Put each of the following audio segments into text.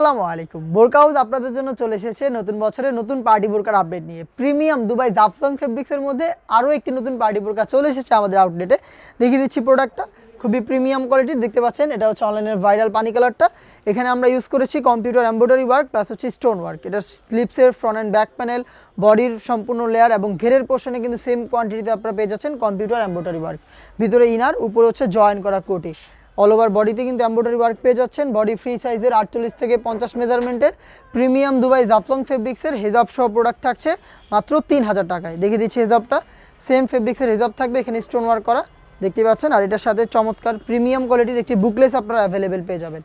আসসালামু আলাইকুম। বোরকা হাউস আপনাদের জন্য চলে এসেছে নতুন বছরের নতুন পার্টি বোরকার আপডেট নিয়ে। প্রিমিয়াম দুবাই জাফলং ফেব্রিক্সের মধ্যে আরও একটি নতুন পার্টি বোরকা চলে এসেছে আমাদের আউটলেটে। দেখিয়ে দিচ্ছি প্রোডাক্টটা, খুবই প্রিমিয়াম কোয়ালিটির দেখতে পাচ্ছেন। এটা হচ্ছে অনলাইনের ভাইরাল পানি কালারটা। এখানে আমরা ইউজ করেছি কম্পিউটার এমব্রয়ডারি ওয়ার্ক প্লাস হচ্ছে স্টোন ওয়ার্ক। এটা স্লিপসের ফ্রন্ট অ্যান্ড ব্যাক প্যানেল, বডির সম্পূর্ণ লেয়ার এবং ঘেরের পোর্শনে কিন্তু সেম কোয়ান্টিটিতে আপনারা পেয়ে যাচ্ছেন কম্পিউটার এমব্রয়ডারি ওয়ার্ক। ভিতরে ইনার, উপরে হচ্ছে জয়েন করা কোটি। অল ওভার বডিতে কিন্তু এমব্রয়ডারি ওয়ার্ক পেয়ে যাচ্ছেন। বডি ফ্রি সাইজের 48 থেকে 50 মেজারমেন্টের প্রিমিয়াম দুবাই জাফলং ফেব্রিক্সের হেজাব সহ প্রোডাক্ট থাকছে মাত্র 3000 টাকায়। দেখিয়ে দিচ্ছি হেজাবটা, সেম ফেব্রিক্সের হেজাব থাকবে, এখানে স্টোন ওয়ার্ক করা দেখতে পাচ্ছেন। আর এটার সাথে চমৎকার প্রিমিয়াম কোয়ালিটির একটি বুকলেস আপনারা অ্যাভেলেবেল পেয়ে যাবেন।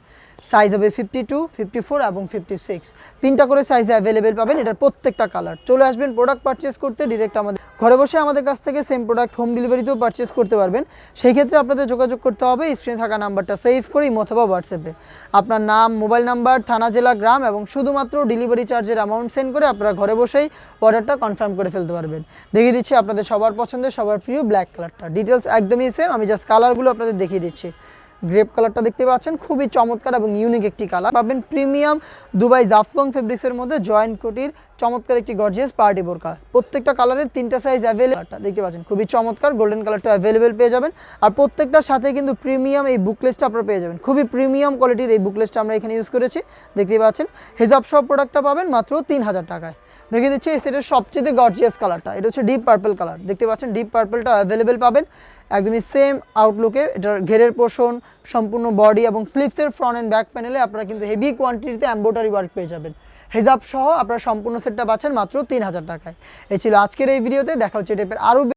সাইজ হবে 52, 54 এবং 56, তিনটা করে সাইজে অ্যাভেলেবেল পাবেন। এটার প্রত্যেকটা কালার। চলে আসবেন প্রোডাক্ট পারচেস করতে ডিরেক্ট আমাদের ঘরে বসে আমাদের কাছ থেকে সেম প্রোডাক্ট হোম ডেলিভারিতেও পারচেস করতে পারবেন। সেই ক্ষেত্রে আপনাদের যোগাযোগ করতে হবে স্ক্রিনে থাকা নাম্বারটা সেভ করে অথবা হোয়াটসঅ্যাপে আপনার নাম, মোবাইল নাম্বার, থানা, জেলা, গ্রাম এবং শুধুমাত্র ডেলিভারি চার্জের অ্যামাউন্ট সেন্ড করে আপনারা ঘরে বসেই অর্ডারটা কনফার্ম করে ফেলতে পারবেন। দেখিয়ে দিচ্ছি আপনাদের সবার পছন্দের, সবার প্রিয় ব্ল্যাক কালারটা। ডিটেলস একদমই সেম, আমি জাস্ট কালারগুলো আপনাদের দেখিয়ে দিচ্ছি। গ্রেপ কালারটা দেখতে পাচ্ছেন, খুবই চমৎকার এবং ইউনিক একটি কালার পাবেন প্রিমিয়াম দুবাই জাফলং ফেব্রিক্সের মধ্যে জয়েন্ট কোটির চমৎকার একটি গর্জিয়াস পার্টি বোরকা। প্রত্যেকটা কালারের তিনটা সাইজ অ্যাভেলেবল দেখতে পাচ্ছেন, খুবই চমৎকার গোল্ডেন কালারটা অ্যাভেলেবেল পেয়ে যাবেন। আর প্রত্যেকটার সাথে কিন্তু প্রিমিয়াম এই বুকলেসটা আপনারা পেয়ে যাবেন। খুবই প্রিমিয়াম কোয়ালিটির এই বুকলেসটা আমরা এখানে ইউজ করেছি দেখতে পাচ্ছেন। হেজাব সব প্রোডাক্টটা পাবেন মাত্র 3000 টাকায়। দেখিয়ে দিচ্ছি এই সেটের সবচেয়ে গর্জিয়াস কালারটা, এটা হচ্ছে ডিপ পার্পল কালার দেখতে পাচ্ছেন। ডিপ পার্পলটা অ্যাভেলেবেল পাবেন একদমই সেম আউটলুকে। এটার ঘেরের পোর্শন, সম্পূর্ণ বডি এবং স্লিভসের ফ্রন্ট অ্যান্ড ব্যাক প্যানেলে আপনারা কিন্তু হেভি কোয়ান্টিটিতে এমব্রয়ডারি ওয়ার্ক পেয়ে যাবেন। হেজাব সহ আপনারা সম্পূর্ণ সেটটা পাচ্ছেন মাত্র 3000 টাকায়। এই ছিল আজকের এই ভিডিওতে। দেখা হচ্ছে টাইপের আরও